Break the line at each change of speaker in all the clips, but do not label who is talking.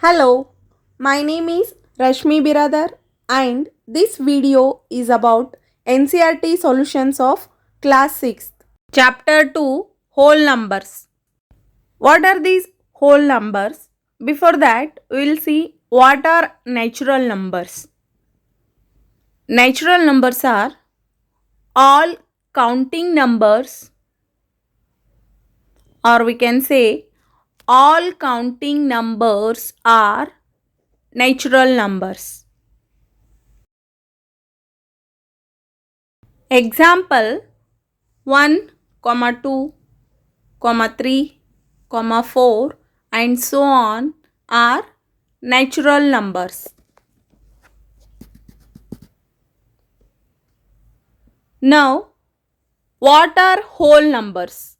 Hello, my name is Rashmi Biradar and this video is about NCERT solutions of class 6th. Chapter 2 Whole numbers. What are these whole numbers? Before that, we will see what are natural numbers. Natural numbers are all counting numbers, or we can say all counting numbers are natural numbers. Example 1, 2, 3, 4 and so on are natural numbers. Now, what are whole numbers?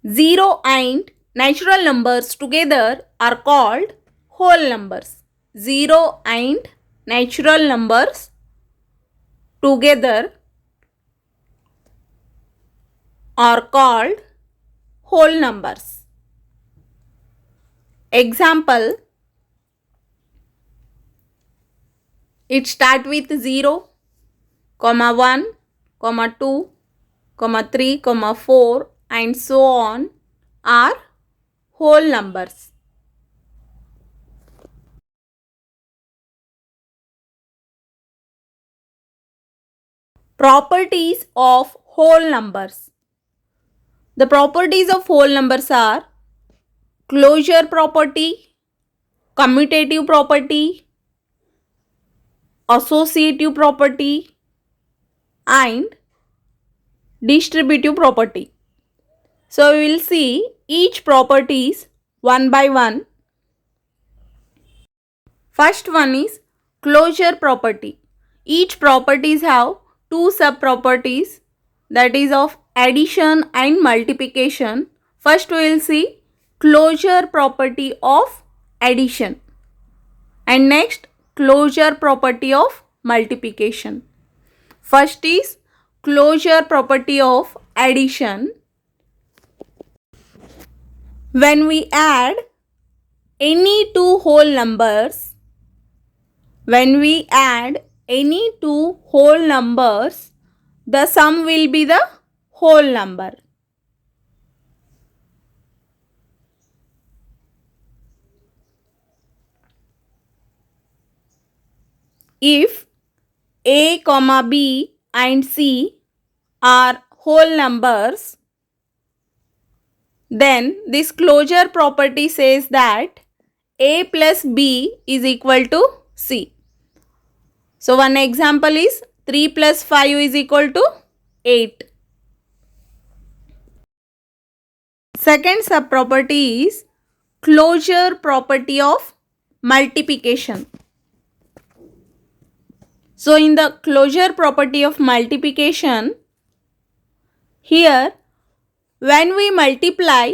0 and natural numbers together are called whole numbers. 0 and natural numbers together are called whole numbers. Example, it starts with 0, 1, 2, 3, 4 and so on are whole numbers. Properties of whole numbers. The properties of whole numbers are closure property, commutative property, associative property and distributive property. So we will see each properties one by one. First one is closure property. Each properties have two sub-properties, that is of addition and multiplication. First we will see closure property of addition and next closure property of multiplication. First is closure property of addition. When we add any two whole numbers, the sum will be the whole number. If A, B and C are whole numbers, then this closure property says that A plus B is equal to C. So one example is 3 plus 5 is equal to 8. Second sub-property is closure property of multiplication. So in the closure property of multiplication, here when we multiply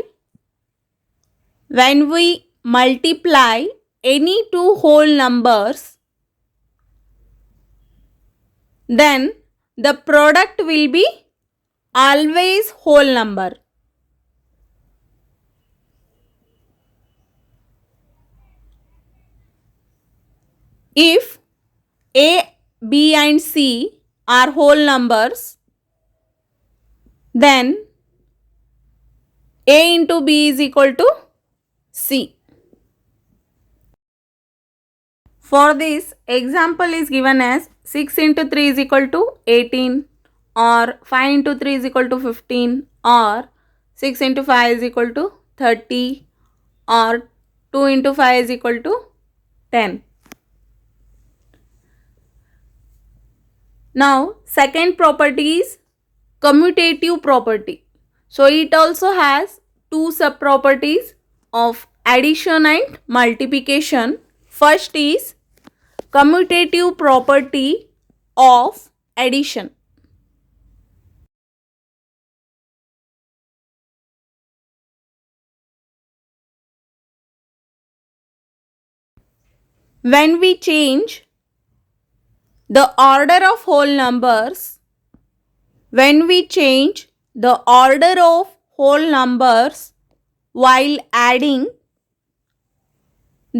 any two whole numbers, then the product will be always whole number. If A, B and C are whole numbers, then A into B is equal to C. For this, example is given as 6 into 3 is equal to 18 or 5 into 3 is equal to 15 or 6 into 5 is equal to 30 or 2 into 5 is equal to 10. Now, second property is commutative property. So, it also has two sub-properties of addition and multiplication. First is commutative property of addition. When we change the order of whole numbers, while adding,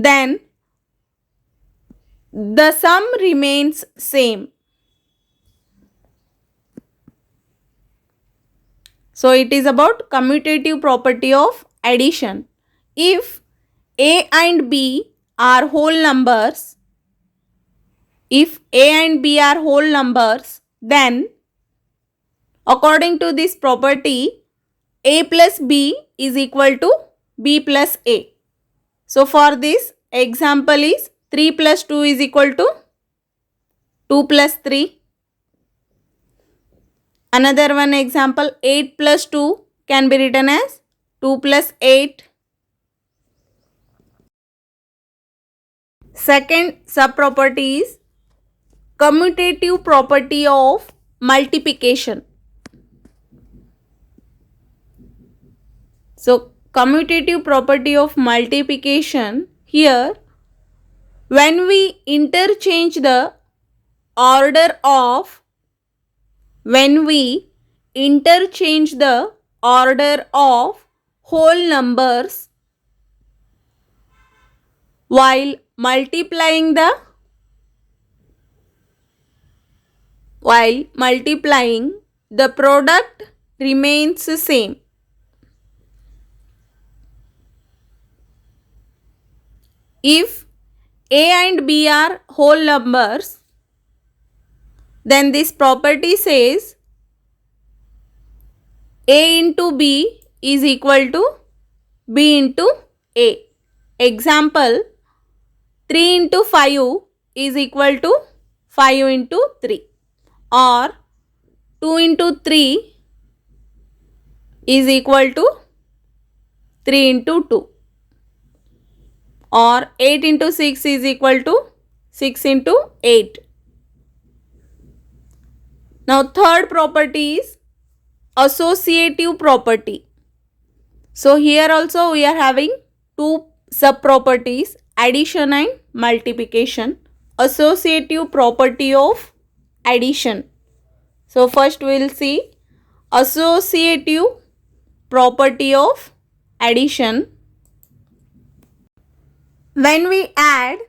then the sum remains same. So it is about commutative property of addition. If A and B are whole numbers, then according to this property, A plus B is equal to B plus A. So for this example is 3 plus 2 is equal to 2 plus 3. Another one example, 8 plus 2 can be written as 2 plus 8. Second subproperty is commutative property of multiplication. So commutative property of multiplication, here when we interchange the order of whole numbers while multiplying, the product remains the same. If A and B are whole numbers, then this property says A into B is equal to B into A. Example, 3 into 5 is equal to 5 into 3, or 2 into 3 is equal to 3 into 2, or 8 into 6 is equal to 6 into 8. Now third property is associative property. So here also we are having two sub-properties, addition and multiplication. Associative property of addition. So first we will see associative property of addition. When we add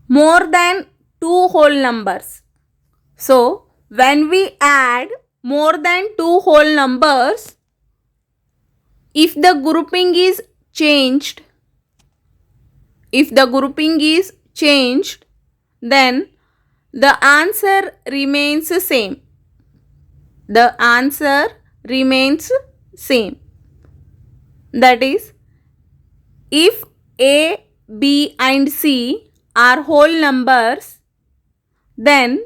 more than two whole numbers. So when we add more than two whole numbers, if the grouping is changed, then the answer remains same. That is, if A, B and C are whole numbers, then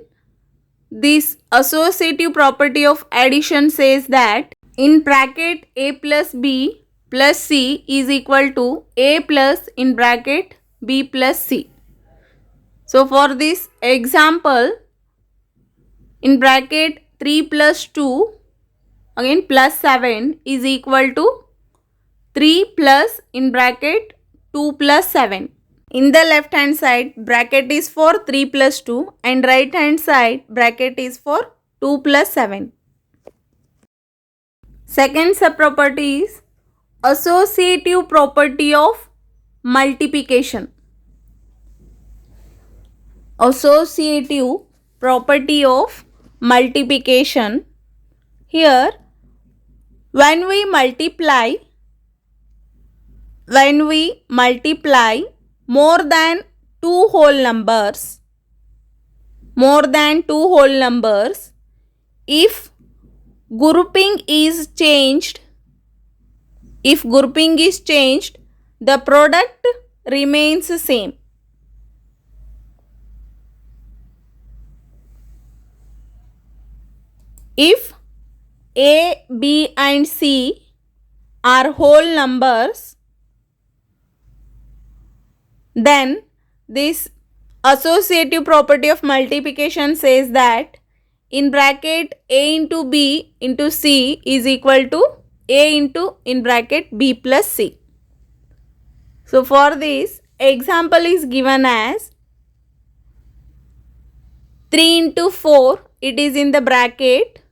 this associative property of addition says that in bracket A plus B plus C is equal to A plus in bracket B plus C. So for this example, in bracket 3 plus 2 again plus 7 is equal to 3 plus in bracket 2 plus 7. In the left hand side, bracket is for 3 plus 2 and right hand side bracket is for 2 plus 7. Second subproperty is associative property of multiplication. Associative property of multiplication. Here, when we multiply more than two whole numbers, if grouping is changed, the product remains the same. If A, B and C are whole numbers, then this associative property of multiplication says that in bracket A into B into C is equal to A into in bracket B plus C. So for this example is given as 3 into 4, it is in the bracket,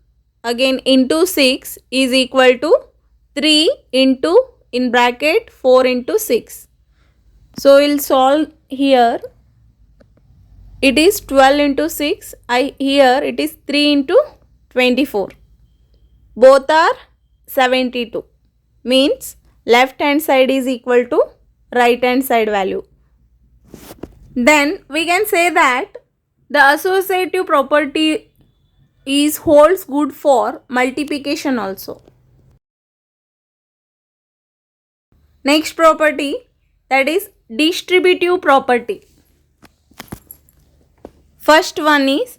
again into 6 is equal to 3 into in bracket 4 into 6. So we'll solve here. It is 12 into 6. Here it is 3 into 24. Both are 72. Means left hand side is equal to right hand side value. Then we can say that the associative property is holds good for multiplication also. Next property, that is distributive property. First one is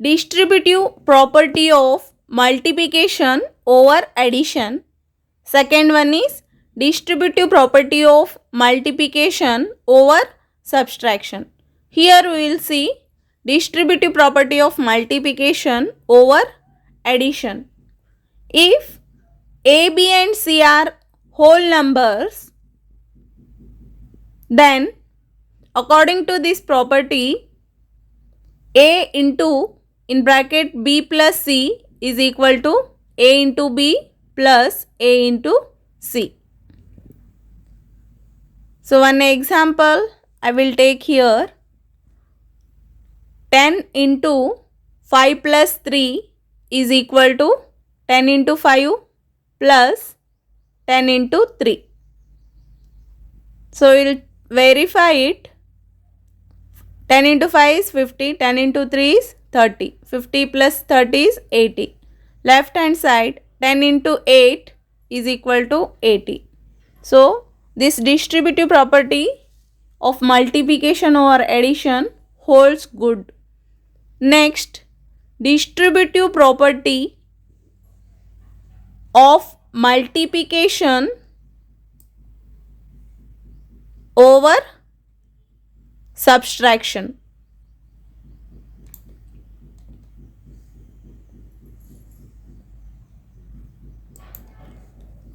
distributive property of multiplication over addition. Second one is distributive property of multiplication over subtraction. Here we will see distributive property of multiplication over addition. If A, B and C are whole numbers, then according to this property, A into in bracket B plus C is equal to A into B plus A into C. So one example I will take here. 10 into 5 plus 3 is equal to 10 into 5 plus 10 into 3. So we will verify it. 10 into 5 is 50, 10 into 3 is 30. 50 plus 30 is 80. Left hand side 10 into 8 is equal to 80. So this distributive property of multiplication over addition holds good. Next, distributive property of multiplication over subtraction.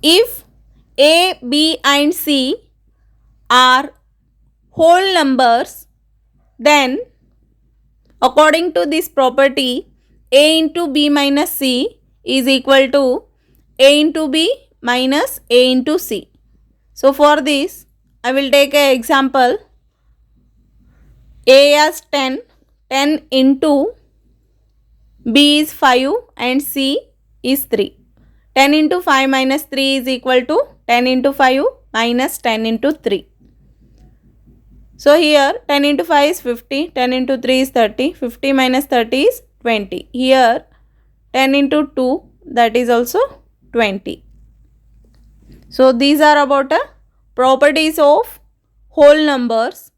If A, B and C are whole numbers, then according to this property, A into B minus C is equal to A into B minus A into C. So for this, I will take an example. A as 10, 10 into B is 5 and C is 3. 10 into 5 minus 3 is equal to 10 into 5 minus 10 into 3. So here 10 into 5 is 50, 10 into 3 is 30, 50 minus 30 is 20. Here 10 into 2, that is also 20. So these are about properties of whole numbers.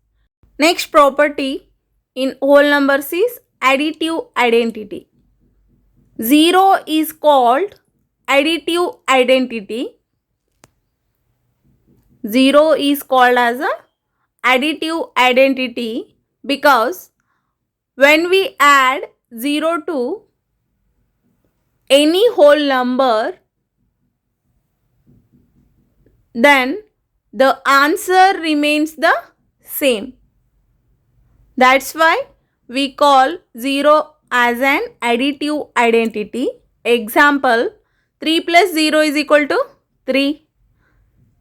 Next property in whole numbers is additive identity. 0 is called additive identity. 0 is called as a additive identity because when we add 0 to any whole number, then the answer remains the same. That's why we call 0 as an additive identity. Example, 3 plus 0 is equal to 3.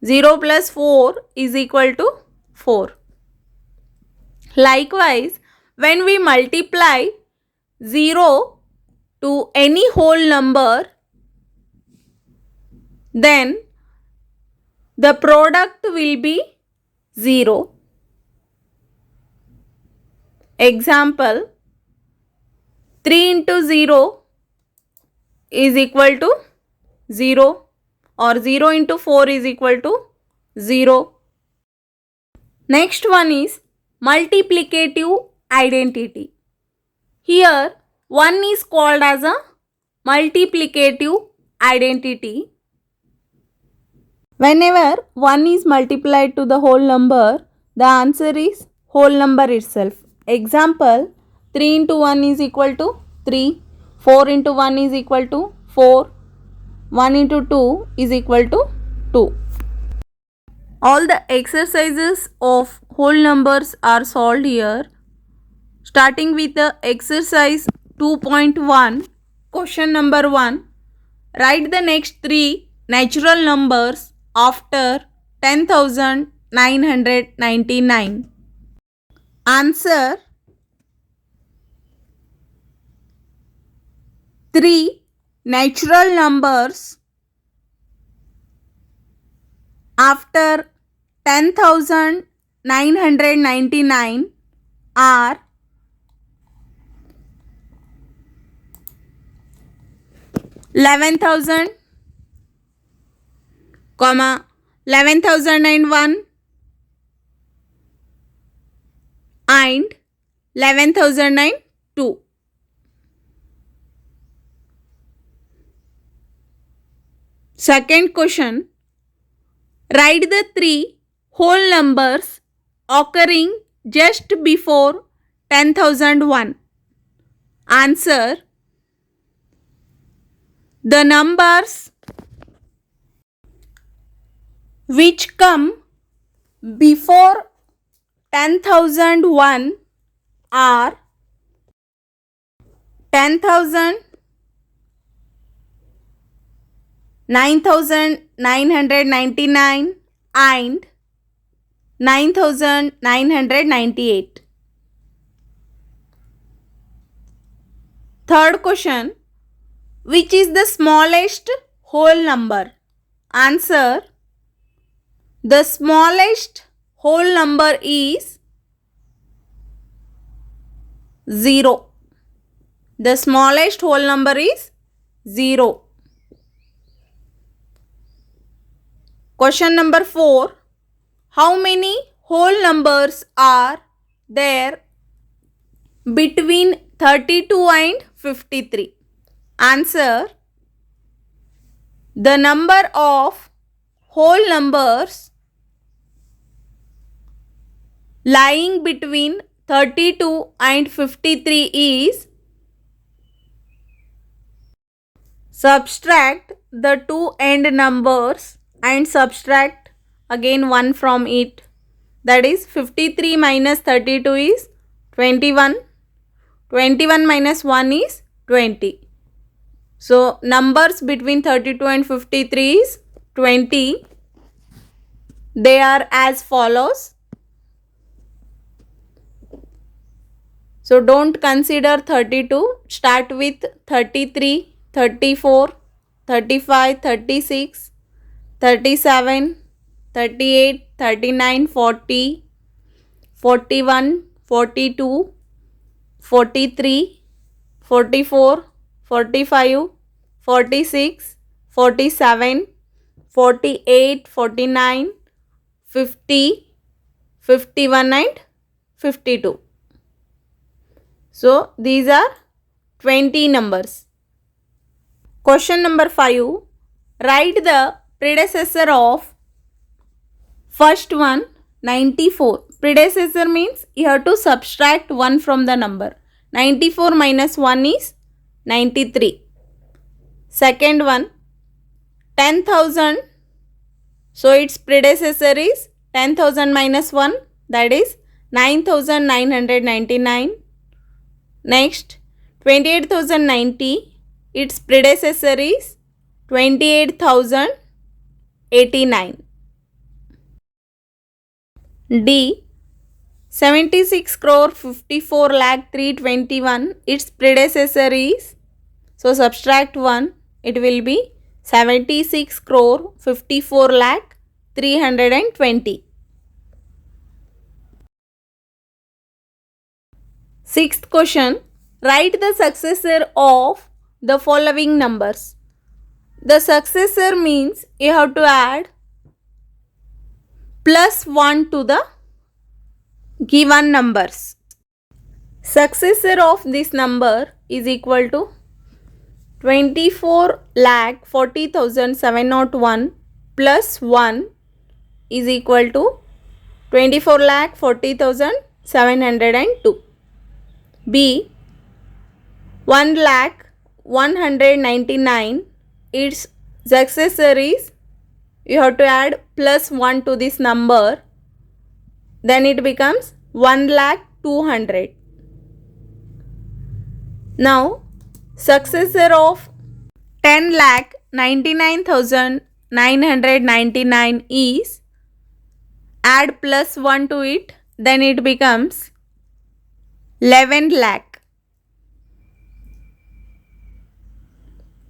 0 plus 4 is equal to 4. Likewise, when we multiply 0 to any whole number, then the product will be 0. Example, 3 into 0 is equal to 0 or 0 into 4 is equal to 0. Next one is multiplicative identity. Here 1 is called as a multiplicative identity. Whenever 1 is multiplied to the whole number, the answer is whole number itself. Example, 3 into 1 is equal to 3, 4 into 1 is equal to 4, 1 into 2 is equal to 2. All the exercises of whole numbers are solved here. Starting with the exercise 2.1, question number 1. Write the next 3 natural numbers after 10,000, 11,999. Answer: 3 natural numbers after 10,999 are 11,000, 11,001 and 11,002. Second question. Write the 3 whole numbers occurring just before 10,001. Answer: the numbers which come before 10,001 are 10,000, 9,999 and 9,998. Third question. Which is the smallest whole number? Answer: the smallest whole number is 0. The smallest whole number is 0. Question number 4. How many whole numbers are there between 32 and 53? Answer: the number of whole numbers lying between 32 and 53 is, subtract the two end numbers and subtract again 1 from it. That is 53 minus 32 is 21. 21 minus 1 is 20. So numbers between 32 and 53 is 20. They are as follows. So don't consider 32. Start with 33, 34, 35, 36, 37, 38, 39, 40, 41, 42, 43, 44, 45, 46, 47, 48, 49, 50, 51 and 52. So these are 20 numbers. Question number 5. Write the predecessor of first one, 94. Predecessor means you have to subtract 1 from the number. 94 minus 1 is 93. Second one, 10,000. So its predecessor is 10,000 minus 1, that is 9,999. Next, 28,090. Its predecessor is 28,089. D. 76 crore 54 lakh 321. Its predecessor is, so subtract 1, it will be 76 crore 54 lakh 320. Sixth question. Write the successor of the following numbers. The successor means you have to add plus 1 to the given numbers. Successor of this number is equal to 24,40,701 plus 1 is equal to 24,40,702. B. 1,199. Its successor is, you have to add plus 1 to this number, then it becomes 1,200,000. Now successor of 10,99,999 is, add plus 1 to it, then it becomes 11 lakh.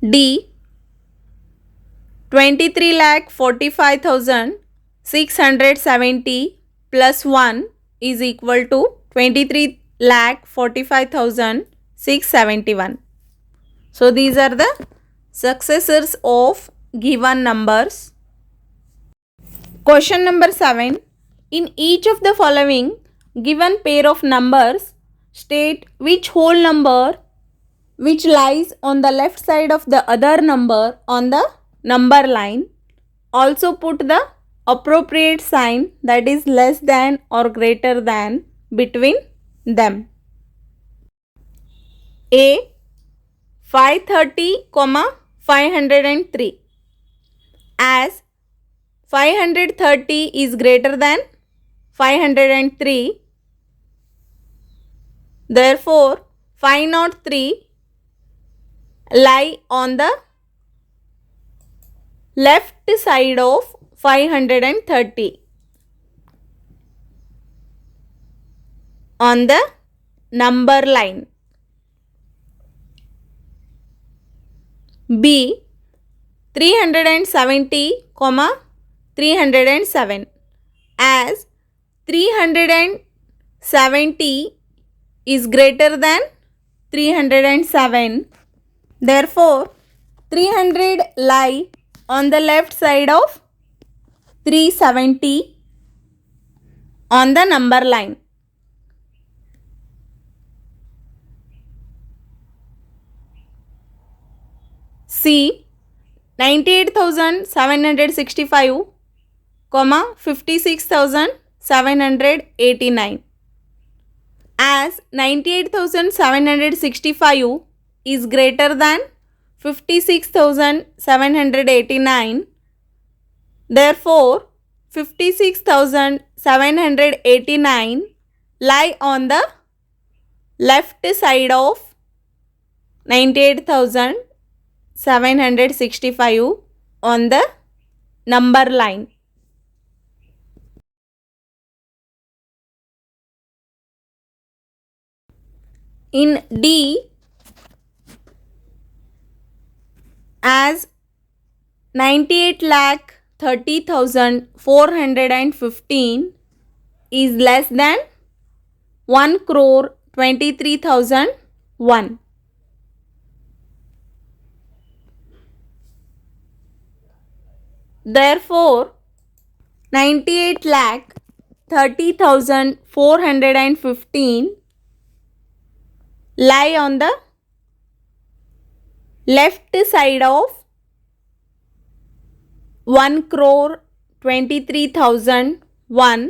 D. 23,45,670 plus 1 is equal to 23,45,671. So these are the successors of given numbers. Question number 7. In each of the following given pair of numbers, state which whole number which lies on the left side of the other number on the number line. Also put the appropriate sign, that is less than or greater than, between them. A. 530, 503. As 530 is greater than 503, therefore 503 lie on the left side of 530 on the number line. B. 370, 307. As 370 is greater than 307, therefore 300 lie on the left side of 370 on the number line. C. 98,765, 56,789. As 98,765 is greater than 56,789, therefore 56,789 lie on the left side of 98,765 on the number line. In D, as 98,30,415 is less than 1,23,001. Therefore, 98,30,415 lie on the left side of 1,23,001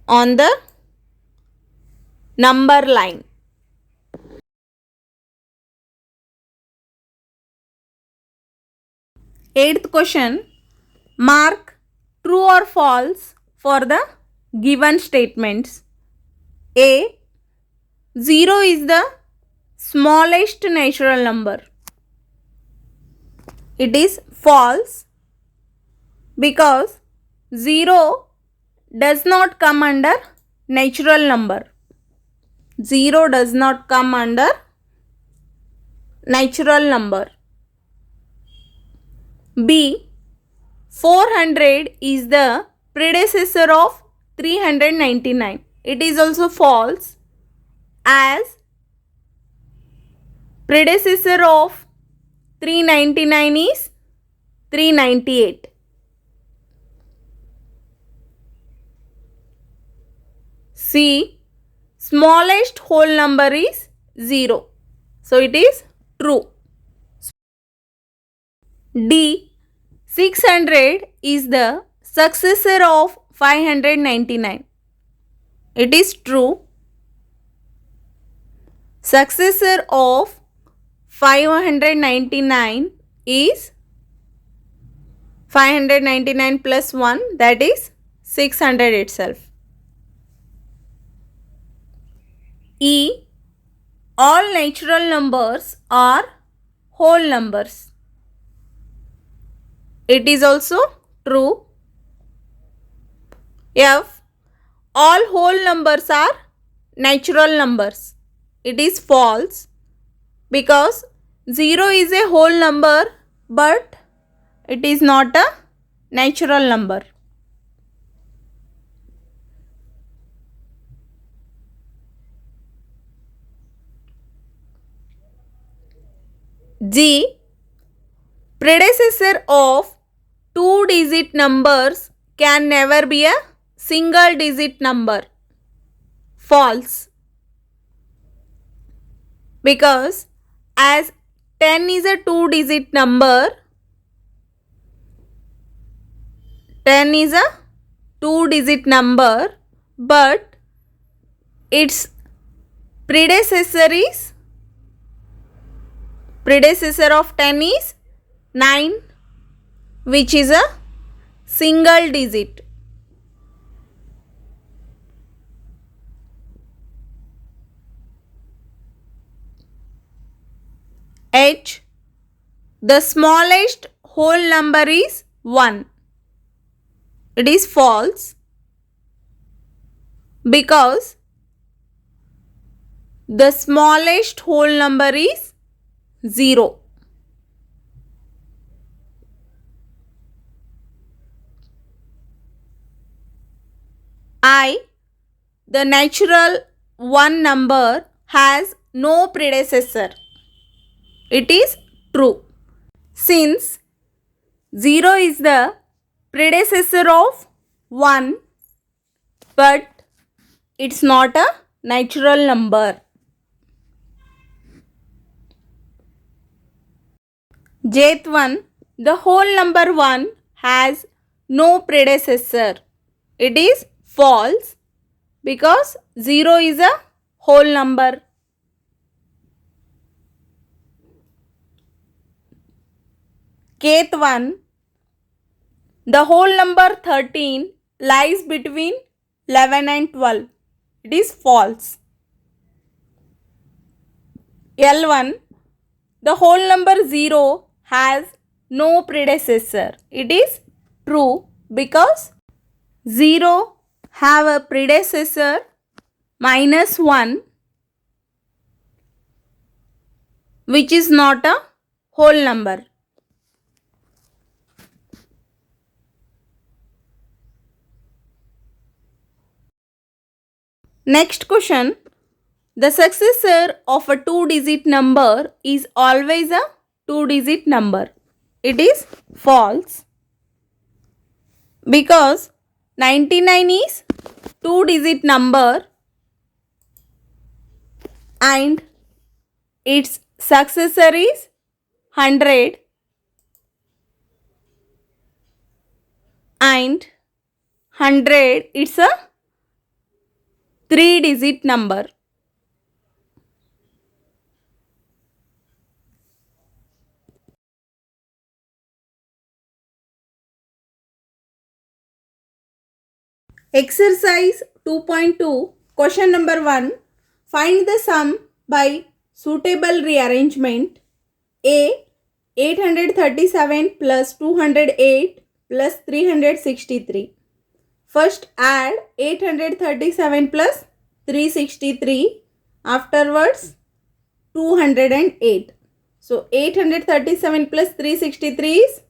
on the number line. Eighth question. Mark true or false for the given statements. A. 0 is the smallest natural number. It is false because 0 does not come under natural number. 0 does not come under natural number. B. 400 is the predecessor of 399. It is also false as predecessor of 399 is 398. C. Smallest whole number is 0. So it is true. D. 600 is the successor of 599. It is true. Successor of 599 is 599 plus 1, that is 600 itself. E. All natural numbers are whole numbers. It is also true F. All whole numbers are natural numbers. It is false because 0 is a whole number but it is not a natural number. G. Predecessor of two-digit numbers can never be a single-digit number. False. Because as 10 is a two-digit number, 10 is a two-digit number, but its predecessor of 10 is 9, which is a single digit. H. The smallest whole number is 1. It is false because the smallest whole number is 0. I. The natural 1 number has no predecessor. It is true. Since 0 is the predecessor of 1, but it's not a natural number. Jth one, the whole number 1 has no predecessor. It is false because 0 is a whole number. Kth one, the whole number 13 lies between 11 and 12. It is false. L1, the whole number 0 has no predecessor. It is true because 0 have a predecessor -1, which is not a whole number. Next question. The successor of a two-digit number is always a two-digit number. It is false because 99 is two-digit number and its successor is 100 and 100 it's a three-digit number. Exercise 2.2, question number 1. Find the sum by suitable rearrangement. A. 837 plus 208 plus 363. First add 837 plus 363. Afterwards 208. So 837 plus 363 is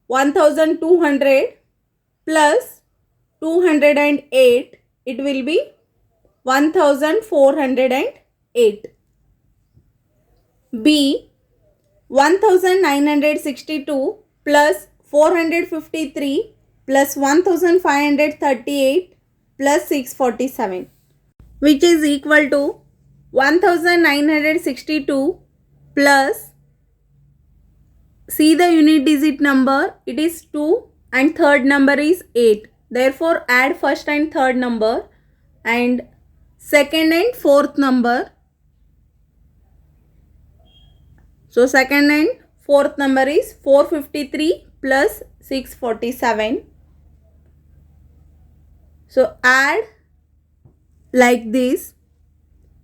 1200 plus 208, it will be 1408. B. 1962 plus 453 plus 1538 plus 647, which is equal to 1962 plus, see the unit digit number, it is 2 and third number is 8. Therefore, add first and third number and second and fourth number. So, second and fourth number is 453 plus 647. So, add like this.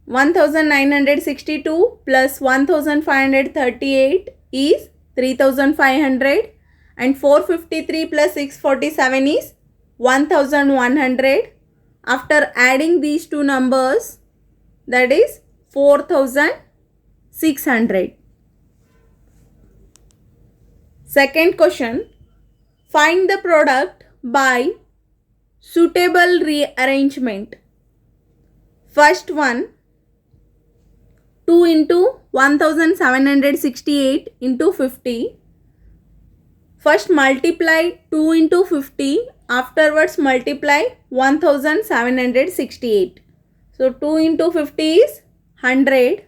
1962 plus 1538 is 3500 and 453 plus 647 is 1100. After adding these two numbers, that is 4600. Second question, find the product by suitable rearrangement. First one, 2 into 1768 into 50. First multiply 2 into 50, afterwards multiply 1768. So 2 into 50 is 100.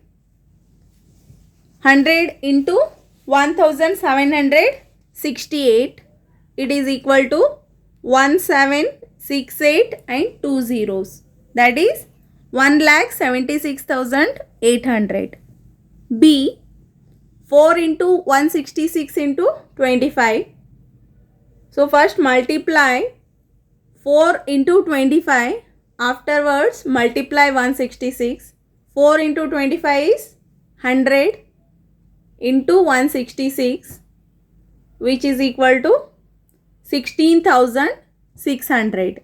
100 into 1768, it is equal to 1768 and 2 zeros. That is 1,76,800. B, 4 into 166 into 25. So first multiply 4 into 25, afterwards multiply 166. 4 into 25 is 100 into 166, which is equal to 16,600.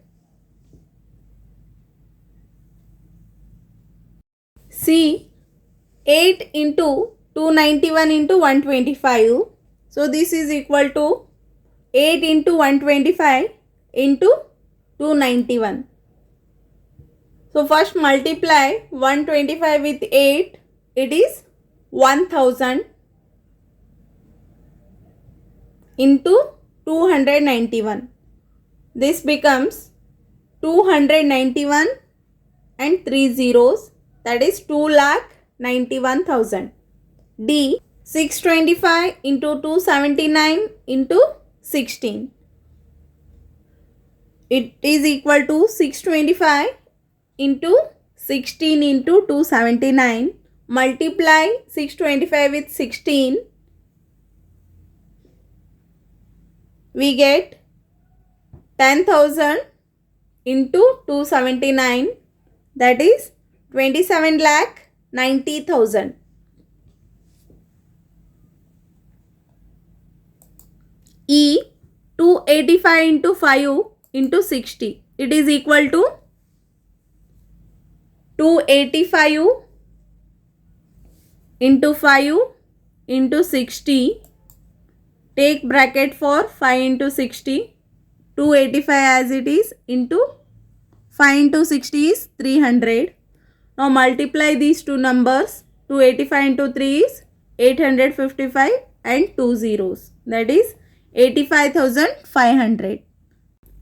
C, 8 into 291 into 125. So this is equal to 8 into 125 into 291. So first multiply 125 with 8, it is 1000 into 291. This becomes 291 and 3 zeros, that is 2,91,000. D, 625 into 279 into 16. It is equal to 625 into 16 into 279. Multiply 625 with 16. We get 10,000 into 279, that is 27,90,000. E, 285 into 5 into 60. It is equal to 285 into 5 into 60. Take bracket for 5 into 60. 285 as it is into 5 into 60 is 300. Now multiply these two numbers. 285 into 3 is 855 and 2 zeros. That is 85,500.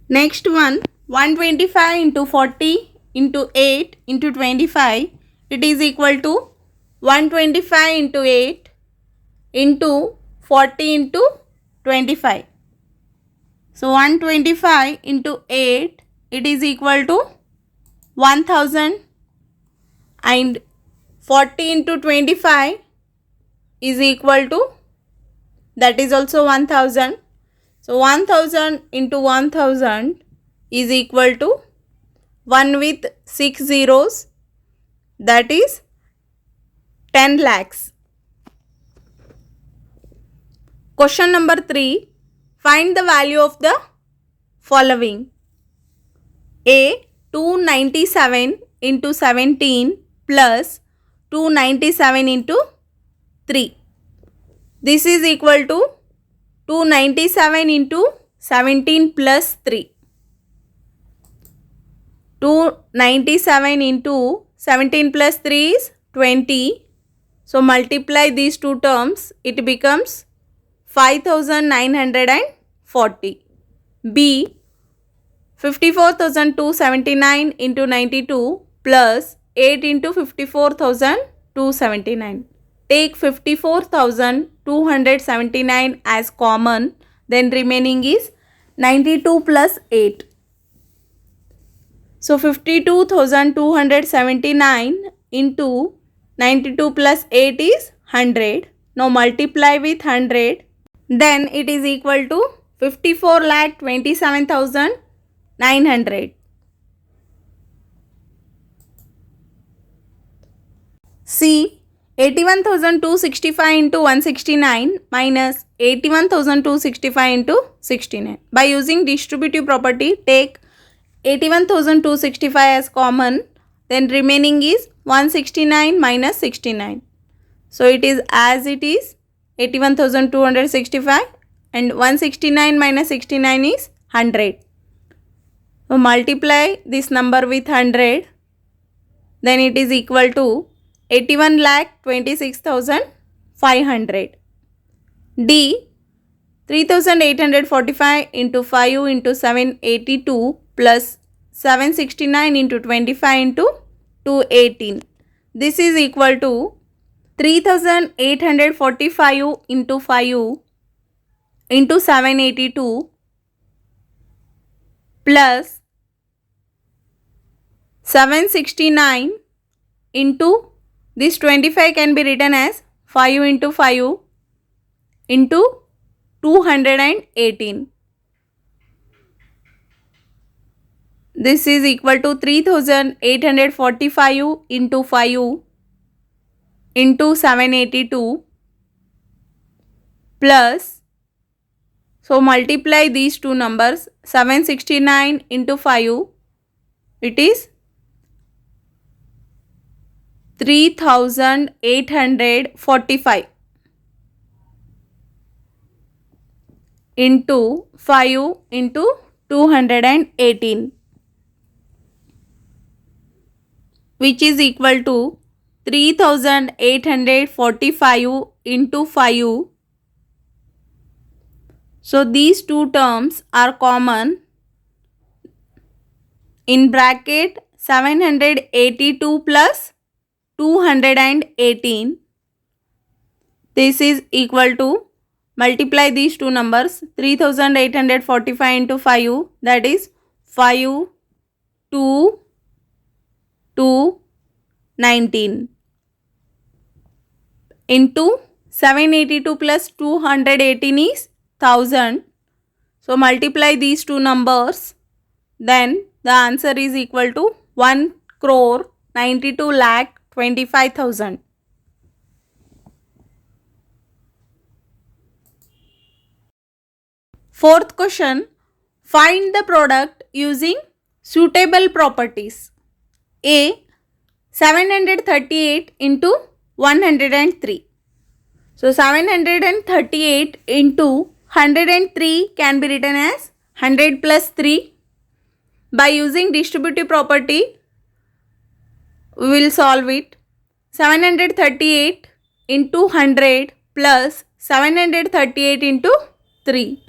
Next one, 125 into 40 into 8 into 25. It is equal to 125 into 8 into 40 into 25. So 125 into 8, it is equal to 1000, and 40 into 25 is equal to, that is also 1000. So 1000 into 1000 is equal to 1 with 6 zeros, that is 10 lakhs. Question number 3. Find the value of the following. A, 297 into 17 plus 297 into 3. This is equal to 297 into 17 plus 3. 297 into 17 plus 3 is 20. So multiply these two terms, it becomes 5,940. B, 54,279 into 92 plus 8 into 54,279. Take 54,279 as common, then remaining is 92 plus 8. So 52,279 into 92 plus 8 is 100. Now multiply with 100. Then it is equal to 54,27,900. C, 81,265 into 169 minus 81,265 into 69. By using distributive property, take 81,265 as common, then remaining is 169 minus 69. So it is as it is 81,265 and 169 minus 69 is 100. So multiply this number with 100, then it is equal to 81,26,500. D. 3,845 into 5 into 782 plus 769 into 25 into 218. This is equal to 3,845 into 5 into 782 plus 769 into this 25 can be written as 5 into 5 into 218. This is equal to 3,845 into 5 into 782 plus, so multiply these two numbers, 769 into 5, it is 3,845 into 5 into 218, which is equal to 3,845 into 5. So these two terms are common. In bracket 782 plus 218. This is equal to, multiply these two numbers, 3,845 into 5, that is 5, 2, 2, 19 into 782 plus 218 is 1000. So multiply these two numbers, then the answer is equal to 1,92,25,000. Fourth question, find the product using suitable properties. A. 738 into 103. So 738 into 103 can be written as 100 plus 3. By using distributive property, we will solve it. 738 into 100 plus 738 into 3.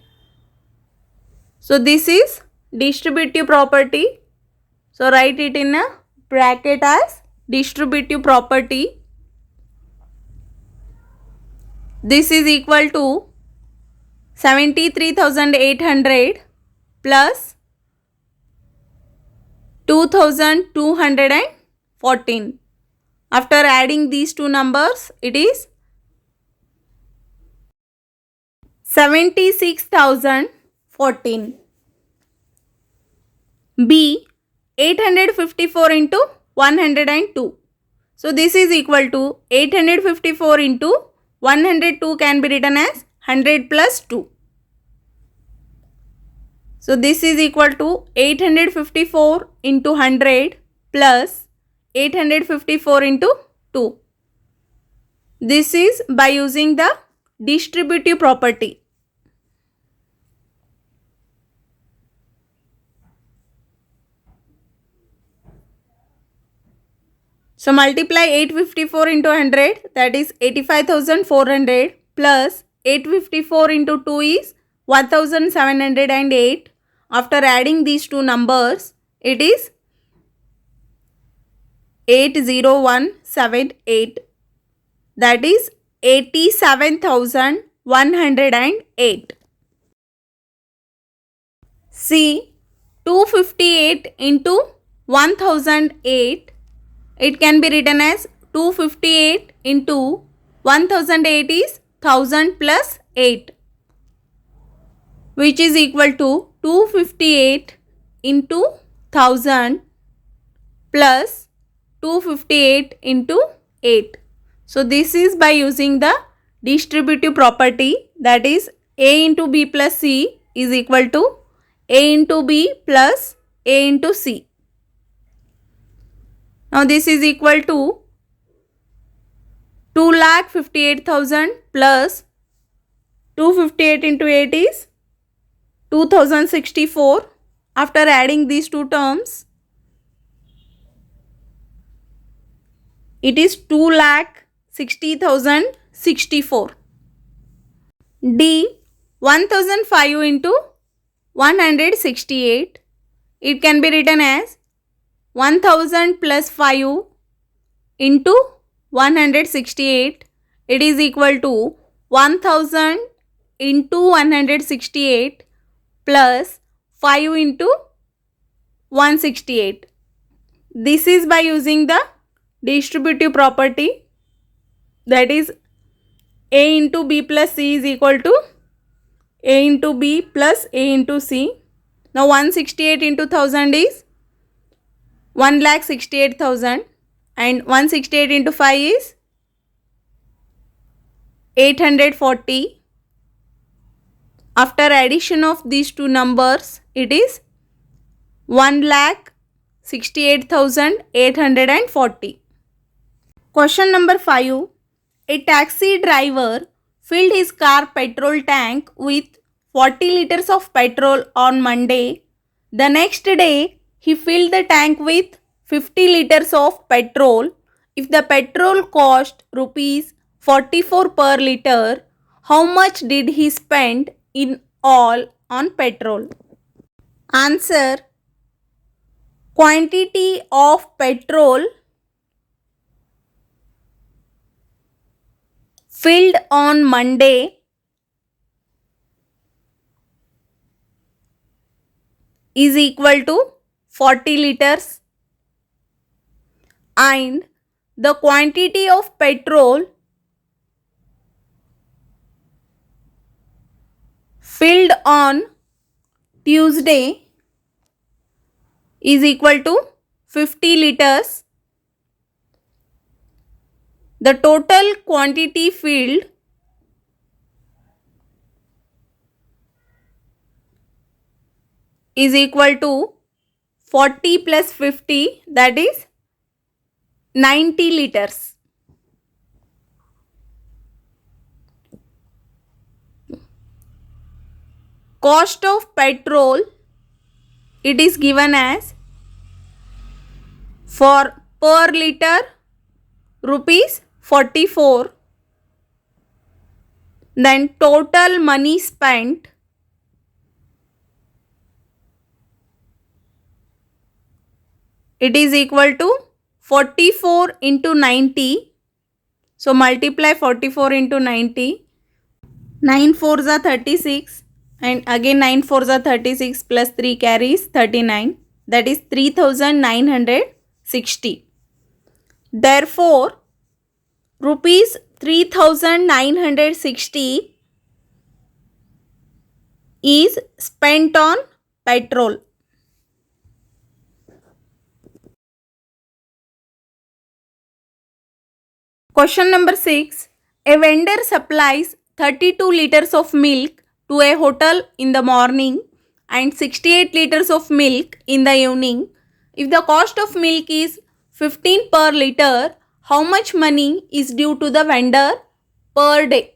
So this is distributive property. So write it in a bracket as distributive property. This is equal to 73,800 plus 2,214. After adding these two numbers, it is 76,014. B. 854 into 102. So this is equal to 854 into 102 can be written as 100 plus 2. So this is equal to 854 into 100 plus 854 into 2. This is by using the distributive property. So multiply 854 into 100, that is 85,400 plus 854 into 2 is 1,708. After adding these two numbers, it is 80178. That is 87,108. C. 258 into 1008. It can be written as 258 into 1008 is 1000 plus 8, which is equal to 258 into 1000 plus 258 into 8. So this is by using the distributive property, that is A into B plus C is equal to A into B plus A into C. Now this is equal to 2,58,000 plus 258 into 8 is 2064. After adding these two terms, it is 2,60,064. D 1005 into 168. It can be written as 1000 plus 5 into 168. It is equal to 1000 into 168 plus 5 into 168. This is by using the distributive property, that is A into B plus C is equal to A into B plus A into C. Now 168 into 1000 is 1,68,000 and 168 into 5 is 840. After addition of these two numbers, it is 1,68,840. Question number 5. A taxi driver filled his car petrol tank with 40 liters of petrol on Monday. The next day, he filled the tank with 50 liters of petrol. If the petrol cost rupees 44 per liter, how much did he spend in all on petrol? Answer: quantity of petrol filled on Monday is equal to 40 liters, and the quantity of petrol filled on Tuesday is equal to 50 liters. The total quantity filled is equal to 40 plus 50, that is 90 liters. Cost of petrol, it is given as for per liter rupees 44. Then total money spent, it is equal to 44 into 90. So multiply 44 into 90. 9 4s are 36 and again 9 4s are 36 plus 3 carries 39. That is 3,960. Therefore, rupees 3,960 is spent on petrol. Question number 6. A vendor supplies 32 liters of milk to a hotel in the morning and 68 liters of milk in the evening. If the cost of milk is 15 per liter, how much money is due to the vendor per day?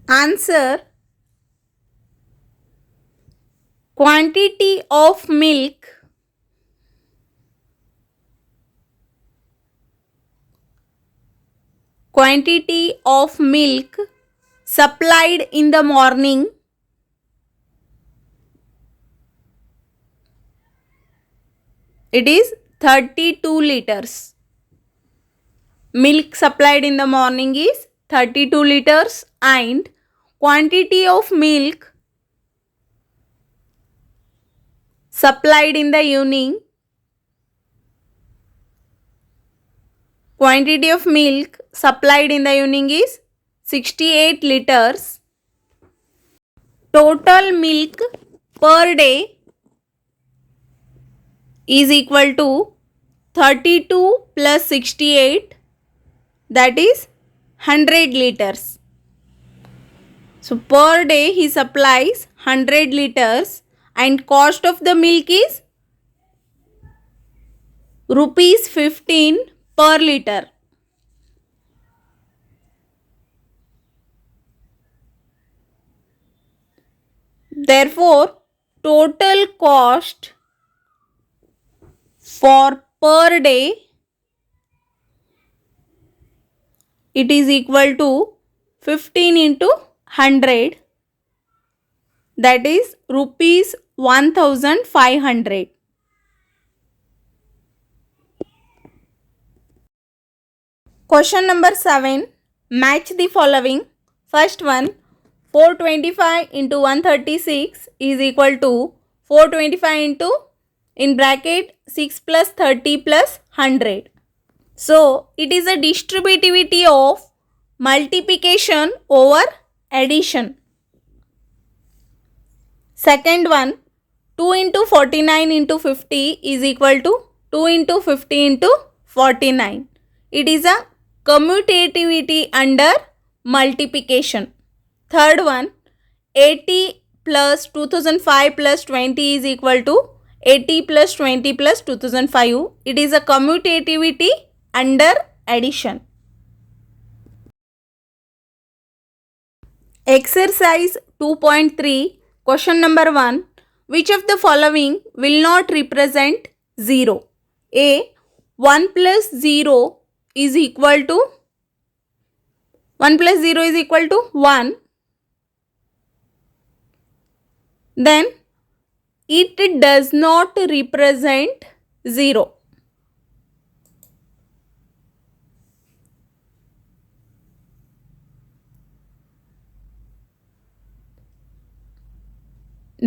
Answer: quantity of milk supplied in the morning it is 32 liters. Milk supplied in the morning is 32 liters and quantity of milk supplied in the evening, is 68 liters. Total milk per day is equal to 32 plus 68, that is 100 liters. So per day he supplies 100 liters and cost of the milk is rupees 15 per liter. Therefore, total cost for per day, it is equal to 15 into 100, that is rupees 1500. Question number 7. Match the following. First one, 425 into 136 is equal to 425 into in bracket 6 plus 30 plus 100. So, it is a distributivity of multiplication over addition. Second one, 2 into 49 into 50 is equal to 2 into 50 into 49. It is a commutativity under multiplication. Third one, 80 plus 2005 plus 20 is equal to 80 plus 20 plus 2005. It is a commutativity under addition. Exercise 2.3, question number 1. Which of the following will not represent 0? A. 1 plus 0 is equal to 1 plus 0 is equal to 1. Then it does not represent 0.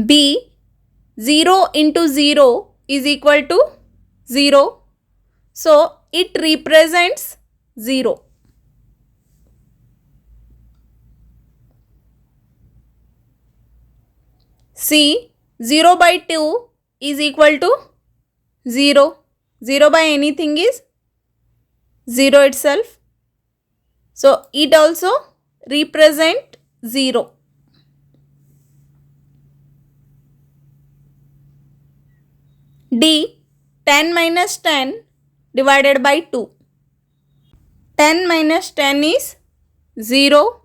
B. 0 into 0 is equal to 0. So, it represents 0. C. 0 by 2 is equal to 0. 0 by anything is 0 itself. So, it also represent 0. D. 10 minus 10 divided by 2. 10 minus 10 is 0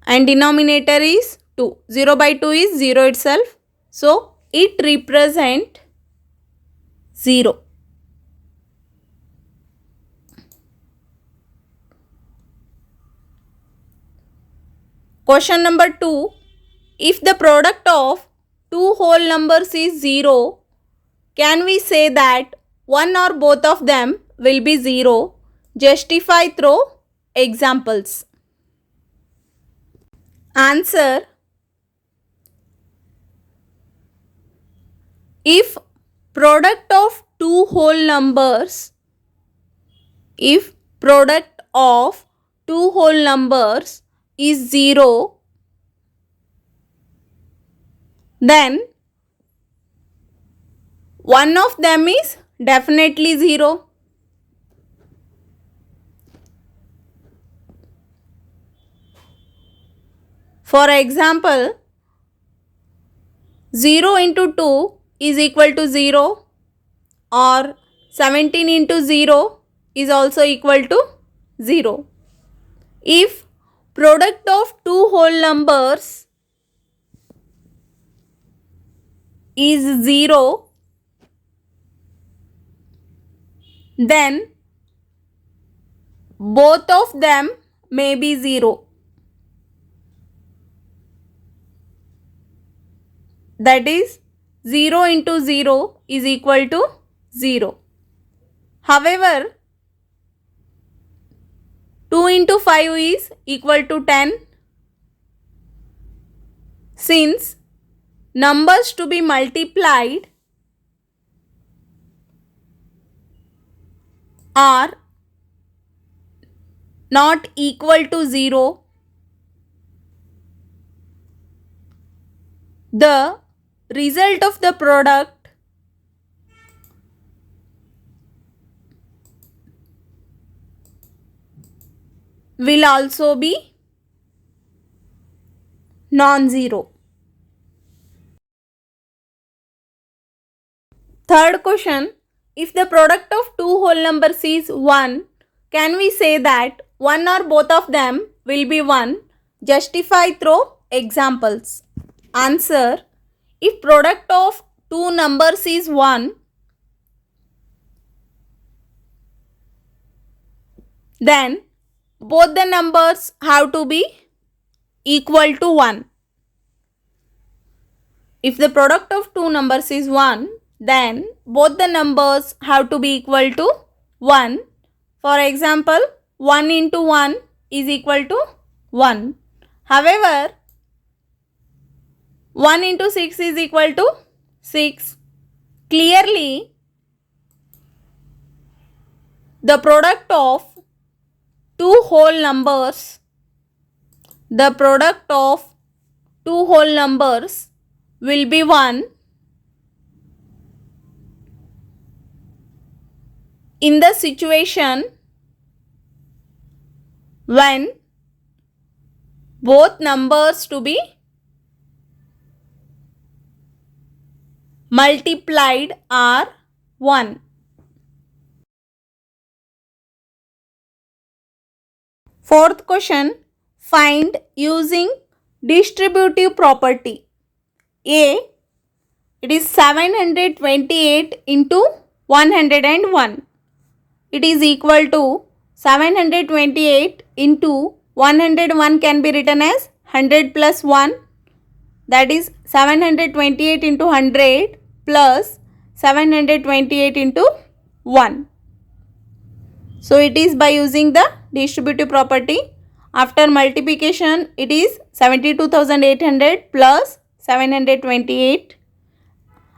and denominator is 2. 0 by 2 is 0 itself. So, it represent 0. Question number 2. If the product of two whole numbers is 0, can we say that one or both of them will be 0? Justify through examples. Answer. If product of two whole numbers, if product of two whole numbers is 0, then one of them is definitely 0. For example, 0 into 2 is equal to 0, or 17 into 0 is also equal to 0. If product of two whole numbers is 0, then both of them may be 0. That is 0 into 0 is equal to 0. However, 2 into 5 is equal to 10. Since numbers to be multiplied are not equal to 0, the result of the product will also be non-zero. Third question, if the product of two whole numbers is 1, can we say that one or both of them will be 1? Justify through examples. Answer, if product of two numbers is 1, then both the numbers have to be equal to 1. If the product of two numbers is 1, then both the numbers have to be equal to 1. For example, 1 into 1 is equal to 1. However, 1 into 6 is equal to 6. Clearly, the product of two whole numbers, will be 1 in the situation when both numbers to be multiplied are 1. Fourth question, find using distributive property. A, it is 728 into 101. It is equal to 728 into 101 can be written as 100 plus 1. That is 728 into 100 plus 728 into 1. So it is by using the distributive property. After multiplication, it is 72,800 plus 728.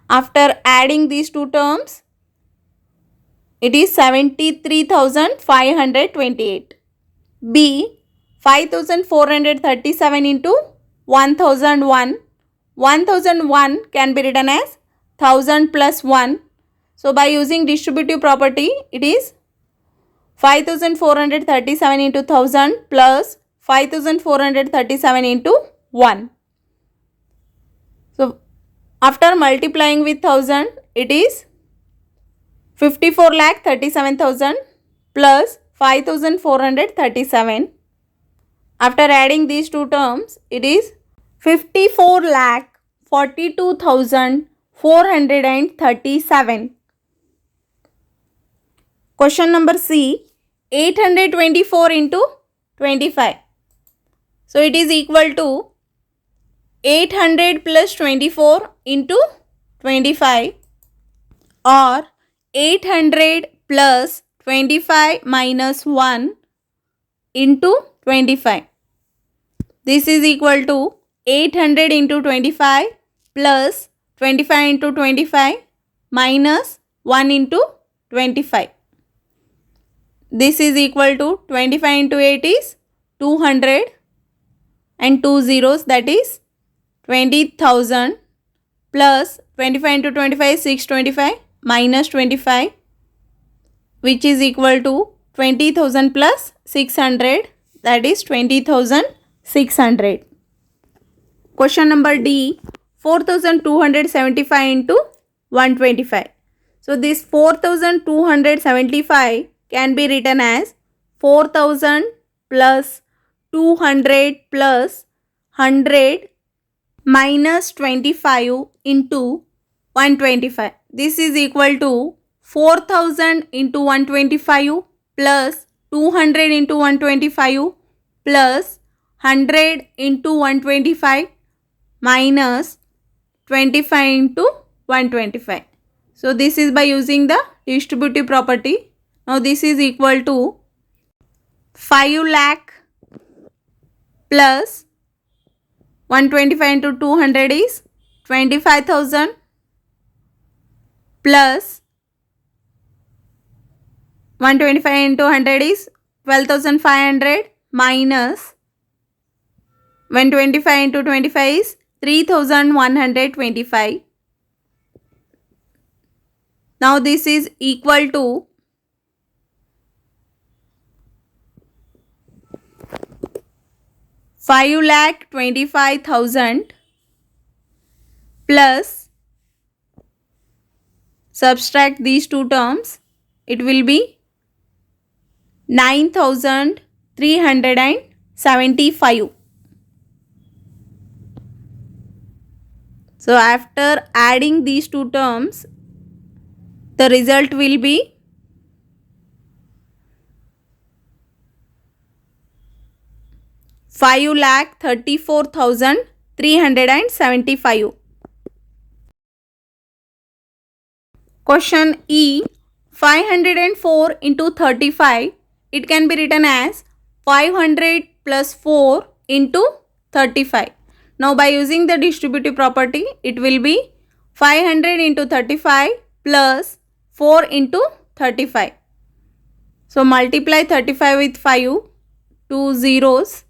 After adding these two terms, it is 73,528. B, 5,437 into 1001. 1001 can be written as 1000 plus 1. So by using distributive property, it is 5,437 into 1000 plus 5,437 into 1. So after multiplying with 1000, it is 54,37,000 plus 5,437. After adding these two terms, it is 54,42,437. Question number C, 824 into 25. So it is equal to 800 plus 24 into 25 or 800 plus 25 minus 1 into 25. This is equal to 800 into 25 plus 25 into 25 minus 1 into 25. This is equal to 25 into 8 is 200 and 2 zeros, that is 20,000 plus 25 into 25 is 625 minus 25, which is equal to 20,000 plus 600, that is 20,600. Question number D, 4,275 into 125. So this 4,275 can be written as 4,000 plus 200 plus 100 minus 25 into 125. This is equal to 4,000 into 125 plus 200 into 125 plus 100 into 125 minus 25 into 125. So this is by using the distributive property. Now this is equal to 5 lakh plus 125 into 200 is 25,000 plus 125 into 100 is 12,500 minus 125 into 25 is 3,125. Now this is equal to 5,25,000 plus subtract these two terms, it will be 9,375. So after adding these two terms, the result will be 5,34,375. Question E. 504 into 35, it can be written as 500 plus 4 into 35. Now by using the distributive property, it will be 500 into 35 plus 4 into 35. So multiply 35 with 5, 2 zeros,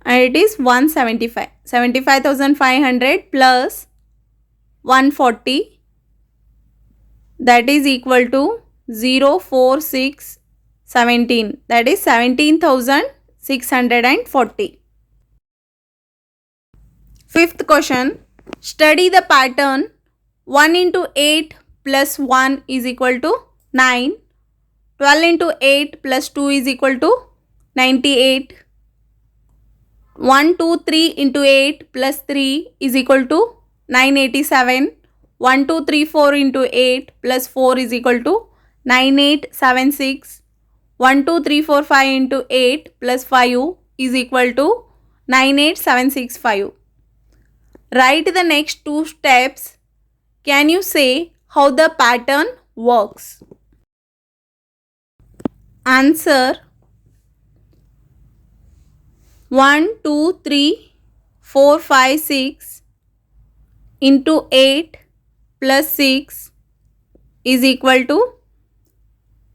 and it is 175. 75,500 plus 140, that is equal to 04617, that is 17,640. Fifth question. Study the pattern 1 into 8 plus 1 is equal to 9. 12 into 8 plus 2 is equal to 98. 1, 2, 3 into 8 plus 3 is equal to 987. 1, 2, 3, 4 into 8 plus 4 is equal to 9876. 1, 2, 3, 4, 5 into 8 plus 5 is equal to 98765. Write the next two steps. Can you say how the pattern works? Answer. 1, 2, 3, 4, 5, 6 into 8 plus 6 is equal to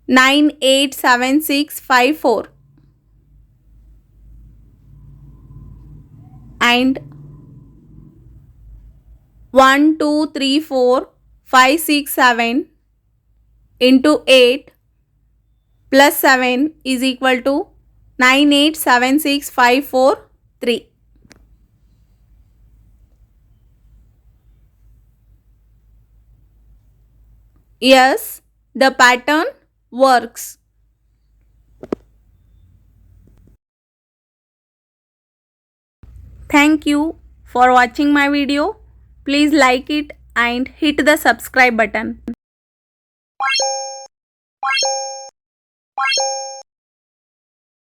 987654. And 1, 2, 3, 4, 5, 6, 7 into 8 plus 7 is equal to 9876543. Yes, the pattern works. Thank you for watching my video. Please like it and hit the subscribe button.